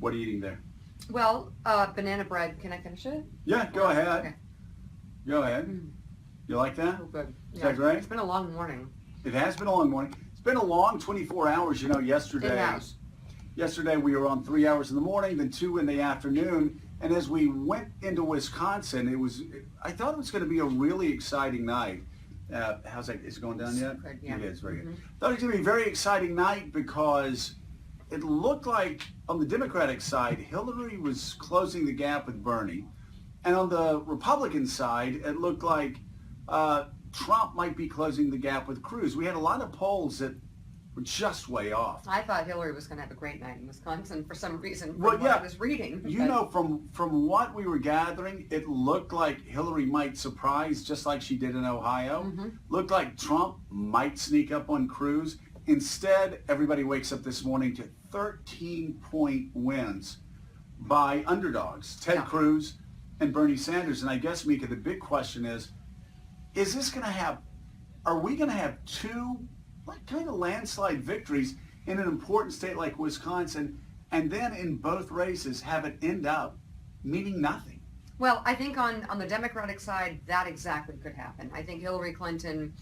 What are you eating there? Well, banana bread. Can I finish it? Yeah, go ahead. Okay. Go ahead. Mm. You like that? Oh, good. Is Yeah, that great? It's been a long morning. It has been a long morning. It's been a long 24 hours. You know, yesterday. It has. Yesterday we were on 3 hours in the morning, then 2 in the afternoon, and as we went into Wisconsin, I thought it was going to be a really exciting night. How's that? Is it going down yet? Good, yeah. It is very good. Mhm. Thought it was going to be a very exciting night because it looked like on the Democratic side, Hillary was closing the gap with Bernie, and on the Republican side, it looked like Trump might be closing the gap with Cruz. We had a lot of polls that were just way off. I thought Hillary was going to have a great night in Wisconsin for some reason from Well, what yeah. I was reading. You know, from what we were gathering, it looked like Hillary might surprise just like she did in Ohio. Mm-hmm. Looked like Trump might sneak up on Cruz. Instead, everybody wakes up this morning to 13-point wins by underdogs, Ted Cruz and Bernie Sanders. And I guess, Mika, the big question is this going to have, are we going to have two kind of landslide victories in an important state like Wisconsin, and then in both races have it end up meaning nothing? Well, I think on the Democratic side, that exactly could happen. I think Hillary Clinton,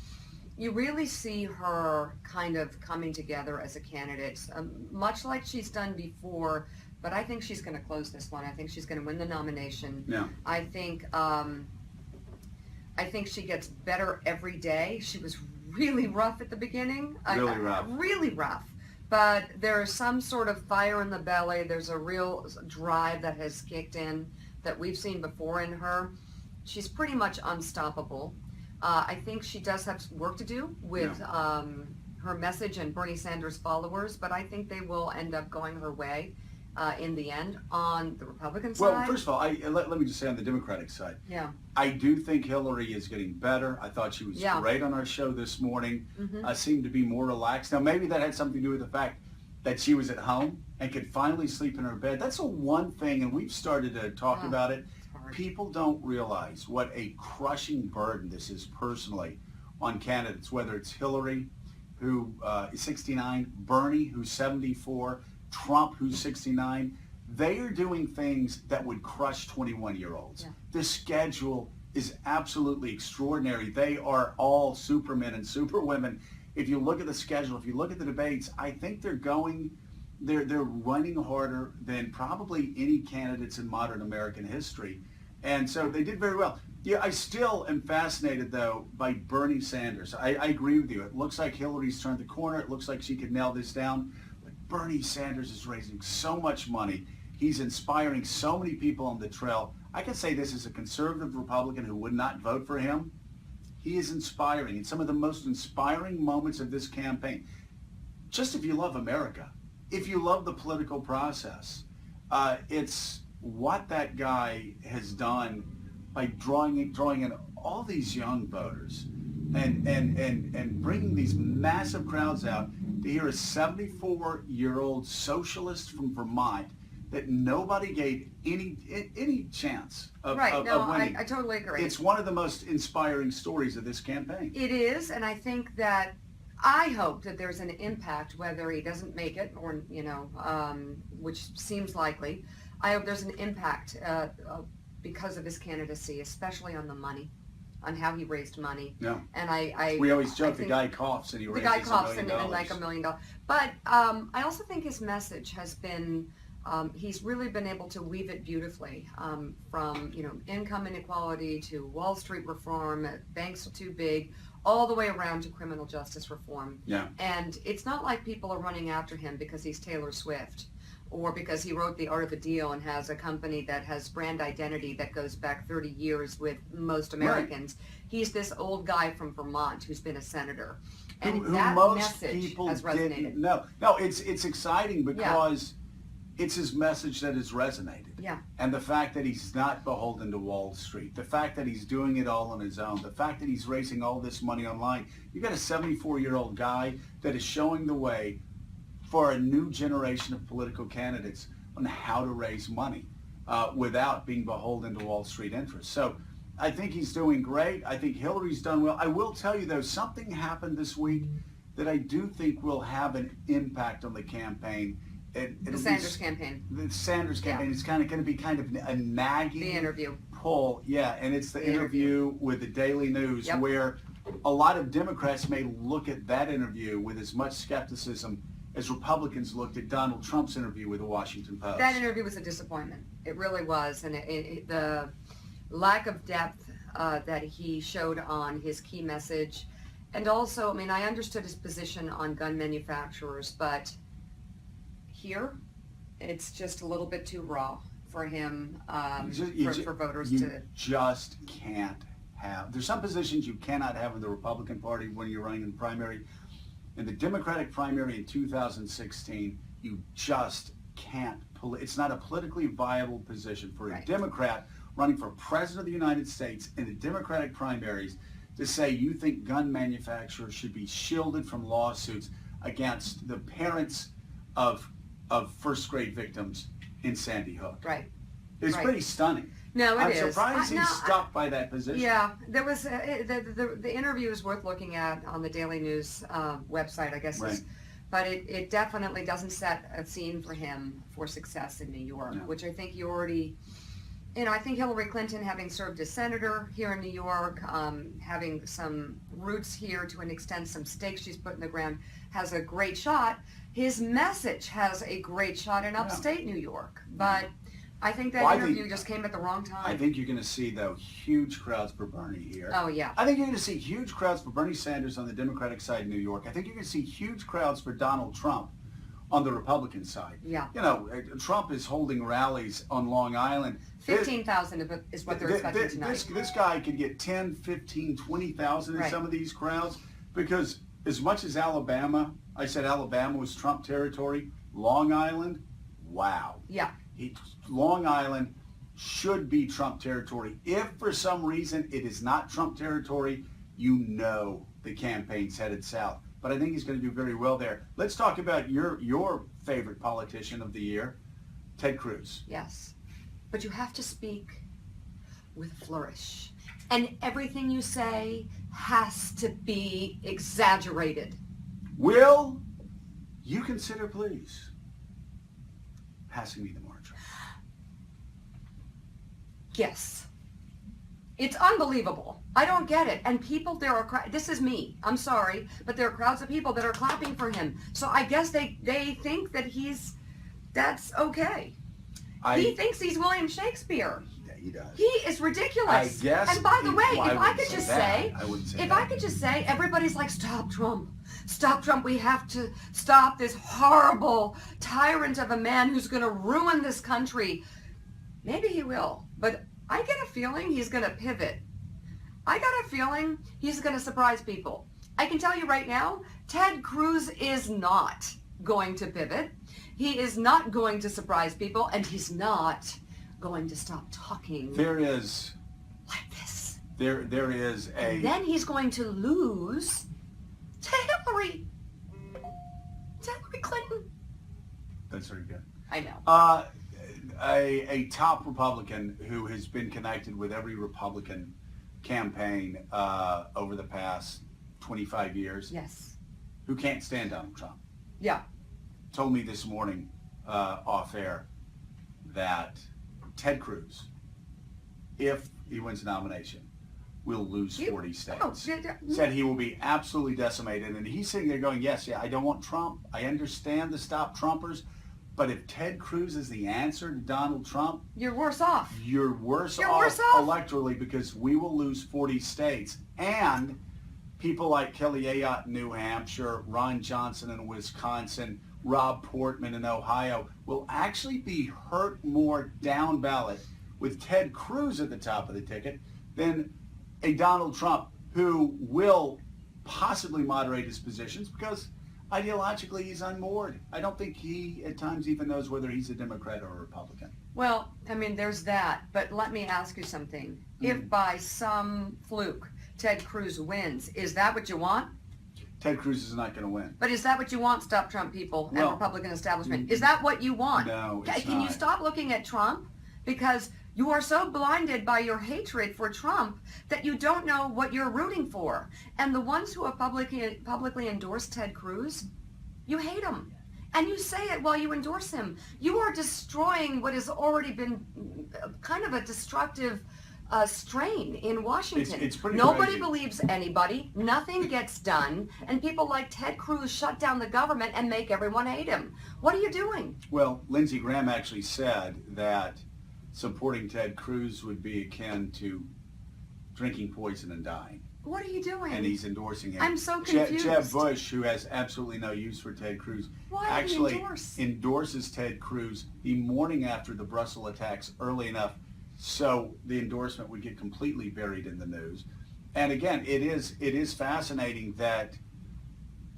you really see her kind of coming together as a candidate, much like she's done before, but I think she's going to close this one. I think she's going to win the nomination. Yeah. I think she gets better every day. She was really rough at the beginning. Really rough. Really rough. But there's some sort of fire in the belly. There's a real drive that has kicked in that we've seen before in her. She's pretty much unstoppable. I think she does have work to do with her message and Bernie Sanders' followers, but I think they will end up going her way in the end. On the Republican side, Well, first of all, let me just say on the Democratic side, yeah, I do think Hillary is getting better. I thought she was great on our show this morning. Mm-hmm. Seemed to be more relaxed. Now, maybe that had something to do with the fact that she was at home and could finally sleep in her bed. That's the one thing, and we've started to talk about it. People don't realize what a crushing burden this is personally on candidates, whether it's Hillary, who is 69, Bernie, who's 74, Trump, who's 69. They are doing things that would crush 21-year-olds. Yeah. The schedule is absolutely extraordinary. They are all supermen and superwomen. If you look at the schedule, if you look at the debates, I think they're running harder than probably any candidates in modern American history. And so they did very well. Yeah, I still am fascinated, though, by Bernie Sanders. I agree with you. It looks like Hillary's turned the corner. It looks like she could nail this down. But Bernie Sanders is raising so much money. He's inspiring so many people on the trail. I can say this as a conservative Republican who would not vote for him. He is inspiring. And some of the most inspiring moments of this campaign, just if you love America, if you love the political process, it's what that guy has done by drawing in all these young voters and bringing these massive crowds out to hear a 74-year-old socialist from Vermont that nobody gave any chance of winning. I totally agree. It's one of the most inspiring stories of this campaign. It is, and I think that I hope that there's an impact, whether he doesn't make it or, which seems likely. I hope there's an impact because of his candidacy, especially on the money, on how he raised money. Yeah. And we always joke the guy coughs and he raises $1 million. The guy coughs and like $1 million. But I also think his message has been, he's really been able to weave it beautifully from, income inequality to Wall Street reform, banks are too big, all the way around to criminal justice reform. Yeah. And it's not like people are running after him because he's Taylor Swift, or because he wrote The Art of the Deal and has a company that has brand identity that goes back 30 years with most Americans. Right. He's this old guy from Vermont who's been a senator. And who that most message people has resonated. Didn't know. No, it's exciting because it's his message that has resonated. Yeah. And the fact that he's not beholden to Wall Street, the fact that he's doing it all on his own, the fact that he's raising all this money online. You got a 74-year-old guy that is showing the way for a new generation of political candidates on how to raise money without being beholden to Wall Street interests. So I think he's doing great. I think Hillary's done well. I will tell you, though, something happened this week that I do think will have an impact on the campaign, The Sanders campaign. The Sanders campaign is kind of going to be kind of a nagging The interview. pull. Yeah, and it's the interview with the Daily News Yep. where a lot of Democrats may look at that interview with as much skepticism as Republicans looked at Donald Trump's interview with the Washington Post. That interview was a disappointment. It really was. And the lack of depth that he showed on his key message. And also, I mean, I understood his position on gun manufacturers, but here, it's just a little bit too raw for him, for voters you to... just can't have. There's some positions you cannot have in the Republican Party when you're running in the primary. In the Democratic primary in 2016, you just can't. It's not a politically viable position for a Democrat running for president of the United States in the Democratic primaries to say you think gun manufacturers should be shielded from lawsuits against the parents of first grade victims in Sandy Hook. Right. It's pretty stunning. No, I'm is. surprised he's stuck by that position. Yeah, there was the interview is worth looking at on the Daily News website, I guess. Right. But it definitely doesn't set a scene for him for success in New York, which I think you already... You know, I think Hillary Clinton, having served as senator here in New York, having some roots here to an extent, some stakes she's put in the ground, has a great shot. His message has a great shot in upstate New York. But I think that interview just came at the wrong time. I think you're going to see, though, huge crowds for Bernie here. Oh, yeah. I think you're going to see huge crowds for Bernie Sanders on the Democratic side in New York. I think you're going to see huge crowds for Donald Trump on the Republican side. Yeah. You know, Trump is holding rallies on Long Island. 15,000 is what they're expecting tonight. This guy could get 10, 15, 20,000 in some of these crowds because as much as Alabama, I said Alabama was Trump territory, Long Island, wow. Yeah. Long Island should be Trump territory. If for some reason it is not Trump territory, you know the campaign's headed south. But I think he's going to do very well there. Let's talk about your favorite politician of the year, Ted Cruz. Yes. But you have to speak with flourish. And everything you say has to be exaggerated. Will you consider, please, passing me the march? Yes. It's unbelievable. I don't get it. And people, this is me. I'm sorry, but there are crowds of people that are clapping for him. So I guess they think that that's okay. He thinks he's William Shakespeare. Yeah, he does. He is ridiculous. I guess. And by the way, well, if I could just say, I wouldn't say if that. I could just say, everybody's like, stop Trump. Stop Trump. We have to stop this horrible tyrant of a man who's going to ruin this country. Maybe he will, but I get a feeling he's going to pivot. I got a feeling he's going to surprise people. I can tell you right now, Ted Cruz is not going to pivot. He is not going to surprise people, and he's not going to stop talking. There is like this. There is a. And then he's going to lose to Hillary. To Hillary Clinton. That's very good. I know. A top Republican who has been connected with every Republican campaign over the past 25 years. Yes. Who can't stand Donald Trump. Yeah. Told me this morning off air that Ted Cruz, if he wins the nomination, will lose 40 states. Said he will be absolutely decimated. And he's sitting there going, yes, I don't want Trump. I understand the Stop Trumpers. But if Ted Cruz is the answer to Donald Trump, you're worse off. You're worse off electorally because we will lose 40 states. And people like Kelly Ayotte in New Hampshire, Ron Johnson in Wisconsin, Rob Portman in Ohio will actually be hurt more down ballot with Ted Cruz at the top of the ticket than a Donald Trump who will possibly moderate his positions because ideologically he's unmoored. I don't think he at times even knows whether he's a Democrat or a Republican. Well, I mean, there's that. But let me ask you something. If by some fluke Ted Cruz wins, is that what you want? Ted Cruz is not going to win. But is that what you want, Stop Trump people and Republican establishment? Is that what you want? No, it's Can not. you stop looking at Trump? Because you are so blinded by your hatred for Trump that you don't know what you're rooting for. And the ones who have publicly endorsed Ted Cruz, you hate them. And you say it while you endorse him. You are destroying what has already been kind of a destructive strain in Washington. It's pretty Nobody crazy. believes anybody. Nothing gets done. And people like Ted Cruz shut down the government and make everyone hate him. What are you doing? Well, Lindsey Graham actually said that supporting Ted Cruz would be akin to drinking poison and dying. What are you doing? And he's endorsing him. I'm so confused. Jeb Bush, who has absolutely no use for Ted Cruz, Why would he actually endorse? endorses Ted Cruz the morning after the Brussels attacks, early enough so the endorsement would get completely buried in the news. And again, it is fascinating that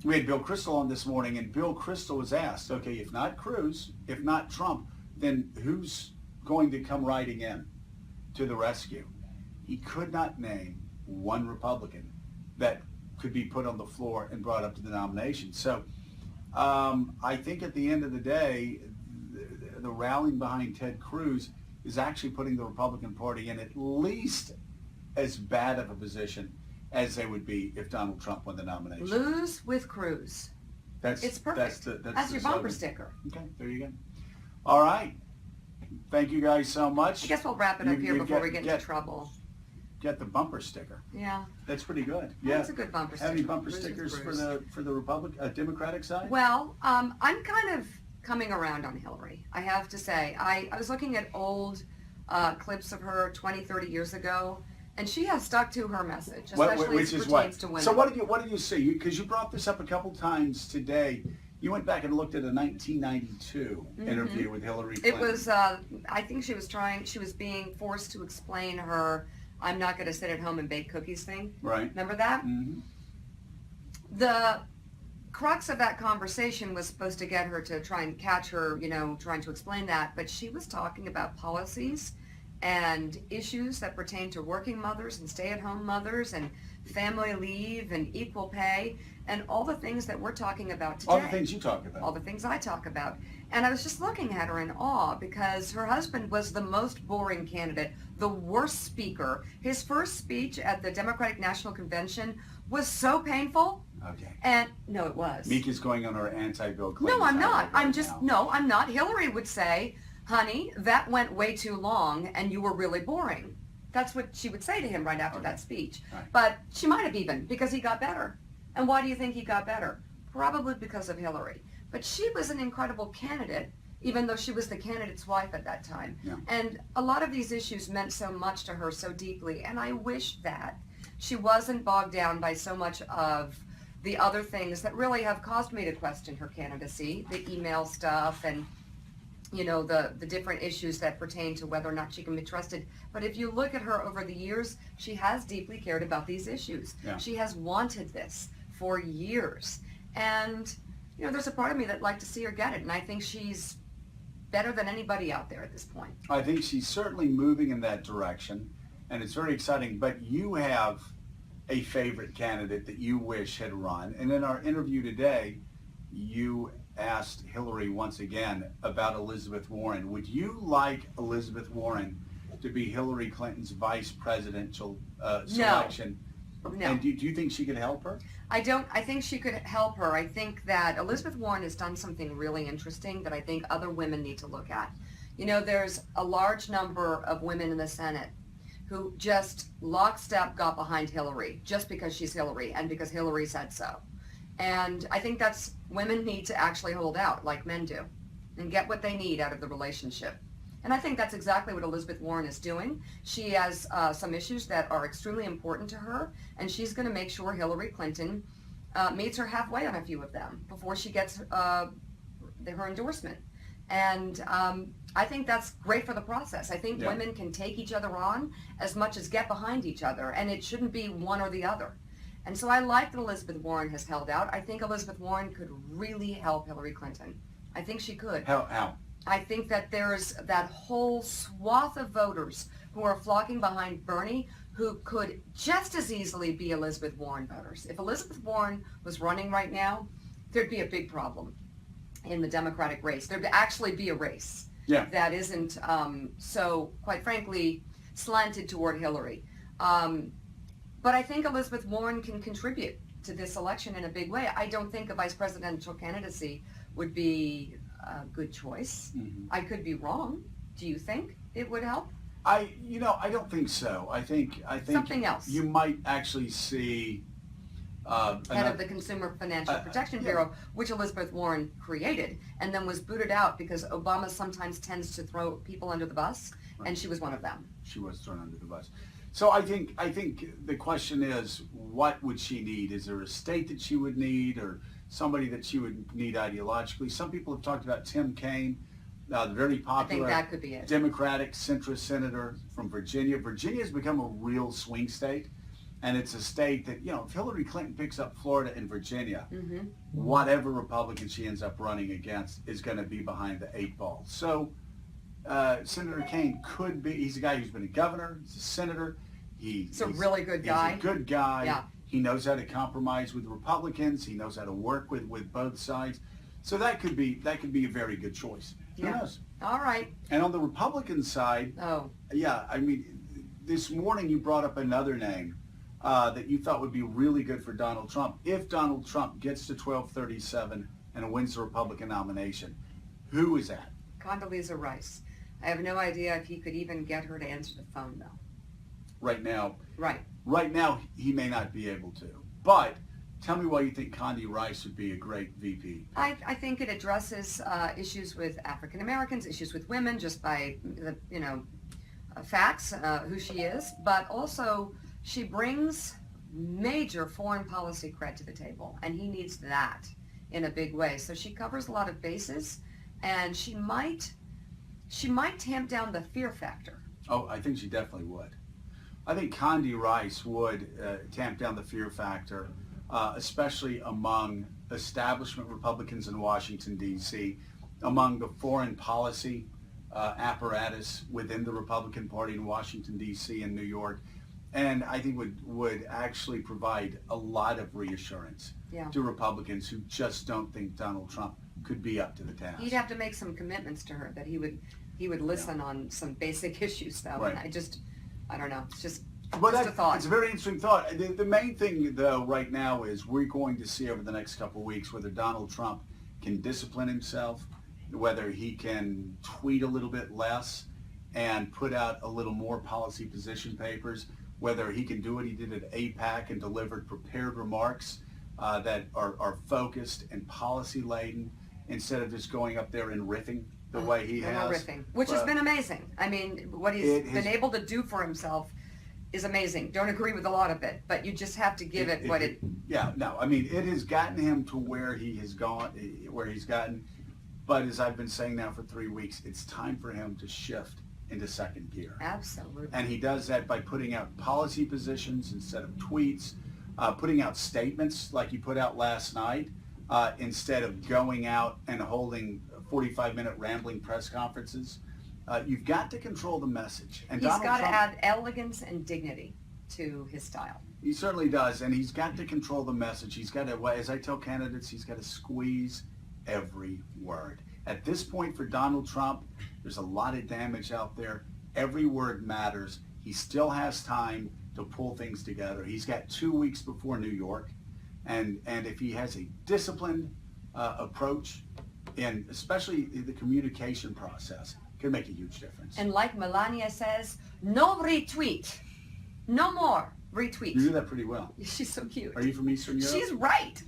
we had Bill Kristol on this morning, and Bill Kristol was asked, okay, if not Cruz, if not Trump, then who's going to come riding in to the rescue? He could not name one Republican that could be put on the floor and brought up to the nomination. So I think at the end of the day, the rallying behind Ted Cruz is actually putting the Republican Party in at least as bad of a position as they would be if Donald Trump won the nomination. Lose with Cruz. It's perfect. That's your bumper sticker. Okay, there you go. All right. Thank you guys so much. I guess we'll wrap it up here before we get into trouble. Get the bumper sticker. Yeah. That's pretty good. Yeah. That's a good bumper sticker. Have any bumper stickers for the Democratic side? Well, I'm kind of coming around on Hillary. I have to say. I was looking at old clips of her 20, 30 years ago, and she has stuck to her message, especially as it pertains to women. So what did you see? Because you brought this up a couple times today. You went back and looked at a 1992 interview with Hillary Clinton. It was, I think she was being forced to explain her "I'm not going to sit at home and bake cookies" thing. Right. Remember that? Mm-hmm. The crux of that conversation was supposed to get her to try and catch her, trying to explain that, but she was talking about policies and issues that pertain to working mothers and stay-at-home mothers and family leave and equal pay and all the things that we're talking about today. All the things you talk about. All the things I talk about. And I was just looking at her in awe because her husband was the most boring candidate, the worst speaker. His first speech at the Democratic National Convention was so painful. Okay. And no, it was. Mika's going on her anti-Bill Clinton. No, I'm not. No, I'm not. Hillary would say, "Honey, that went way too long and you were really boring." That's what she would say to him right after that speech. Right. But she might have even, because he got better. And why do you think he got better? Probably because of Hillary. But she was an incredible candidate, even though she was the candidate's wife at that time. Yeah. And a lot of these issues meant so much to her so deeply. And I wish that she wasn't bogged down by so much of the other things that really have caused me to question her candidacy, the email stuff and the different issues that pertain to whether or not she can be trusted. But if you look at her over the years, she has deeply cared about these issues. Yeah. She has wanted this for years. And, there's a part of me that'd like to see her get it. And I think she's better than anybody out there at this point. I think she's certainly moving in that direction, and it's very exciting. But you have a favorite candidate that you wish had run. And in our interview today, you asked Hillary once again about Elizabeth Warren. Would you like Elizabeth Warren to be Hillary Clinton's vice presidential selection? No. And do you think she could help her? I don't. I think she could help her. I think that Elizabeth Warren has done something really interesting that I think other women need to look at. There's a large number of women in the Senate who just lockstep got behind Hillary just because she's Hillary and because Hillary said so. And I think women need to actually hold out like men do and get what they need out of the relationship. And I think that's exactly what Elizabeth Warren is doing. She has some issues that are extremely important to her, and she's going to make sure Hillary Clinton meets her halfway on a few of them before she gets her endorsement. And I think that's great for the process. I think women can take each other on as much as get behind each other, and it shouldn't be one or the other. And so I like that Elizabeth Warren has held out. I think Elizabeth Warren could really help Hillary Clinton. I think she could. How? I think that there's that whole swath of voters who are flocking behind Bernie who could just as easily be Elizabeth Warren voters. If Elizabeth Warren was running right now, there'd be a big problem in the Democratic race. There'd actually be a race that isn't so, quite frankly, slanted toward Hillary. But I think Elizabeth Warren can contribute to this election in a big way. I don't think a vice presidential candidacy would be a good choice. Mhm. I could be wrong. Do you think it would help? I don't think so. I think Something else. you might actually see Head of the Consumer Financial Protection yeah. Bureau, which Elizabeth Warren created, and then was booted out because Obama sometimes tends to throw people under the bus, Right. and she was one of them. She was thrown under the bus. So I think the question is, what would she need? Is there a state that she would need, or somebody that she would need ideologically? Some people have talked about Tim Kaine, the very I think popular that could be it. Democratic centrist senator from Virginia. Virginia has become a real swing state, and it's a state that, if Hillary Clinton picks up Florida and Virginia, Mm-hmm. whatever Republican she ends up running against is going to be behind the eight ball. So Senator Kaine could be, he's a guy who's been a governor, he's a senator. He's a really good guy. He's a good guy. Yeah. He knows how to compromise with Republicans. He knows how to work with both sides. So that could be a very good choice. Who Yeah. knows? All right. And on the Republican side, Oh, yeah, I mean, this morning you brought up another name that you thought would be really good for Donald Trump. If Donald Trump gets to 1237 and wins the Republican nomination, who is that? Condoleezza Rice. I have no idea if he could even get her to answer the phone, though. Right now, Right. he may not be able to. But tell me why you think Condi Rice would be a great VP. I think it addresses issues with African Americans, issues with women, just by the facts, who she is, but also she brings major foreign policy cred to the table, and he needs that in a big way. So she covers a lot of bases, and she might tamp down the fear factor. Oh, I think she definitely would. I think Condi Rice would tamp down the fear factor, especially among establishment Republicans in Washington, D.C., among the foreign policy apparatus within the Republican Party in Washington, D.C. and New York, and I think would actually provide a lot of reassurance Yeah. to Republicans who just don't think Donald Trump could be up to the task. He'd have to make some commitments to her that he would listen on some basic issues, though. Right. And I don't know. It's just But a thought. it's a very interesting thought. The main thing, though, right now is we're going to see over the next couple of weeks whether Donald Trump can discipline himself, whether he can tweet a little bit less and put out a little more policy position papers, whether he can do what he did at APAC and delivered prepared remarks that are focused and policy-laden instead of just going up there and riffing the way he has. Riffing, which has been amazing. I mean, what he's been able to do for himself is amazing. Don't agree with a lot of it, but you just have to give it what it. Yeah, no, I mean, it has gotten him to where he has gone, where he's gotten. But as I've been saying now for 3 weeks, it's time for him to shift into second gear. Absolutely. And he does that by putting out policy positions instead of tweets, putting out statements like he put out last night, instead of going out and holding 45-minute rambling press conferences. You've got to control the message. And He's Donald got to Trump, add elegance and dignity to his style. he certainly does, and he's got to control the message. He's got to, as I tell candidates, he's got to squeeze every word. At this point for Donald Trump, there's a lot of damage out there. Every word matters. He still has time to pull things together. He's got 2 weeks before New York, and if he has a disciplined approach, and especially the communication process, it can make a huge difference. And like Melania says, no retweet. No more retweets. You do that pretty well. She's so cute. Are you from Eastern Europe? She's right.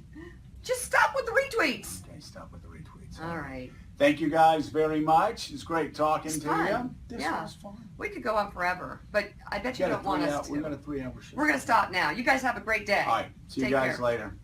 Just stop with the retweets. Okay, stop with the retweets. All right. Thank you guys very much. It's great talking It's to fun. you. This Yeah. was fun. We could go on forever, but I bet you don't want us We to. got a 3-hour show. We're going to stop now. You guys have a great day. All right. See you Take guys care. later.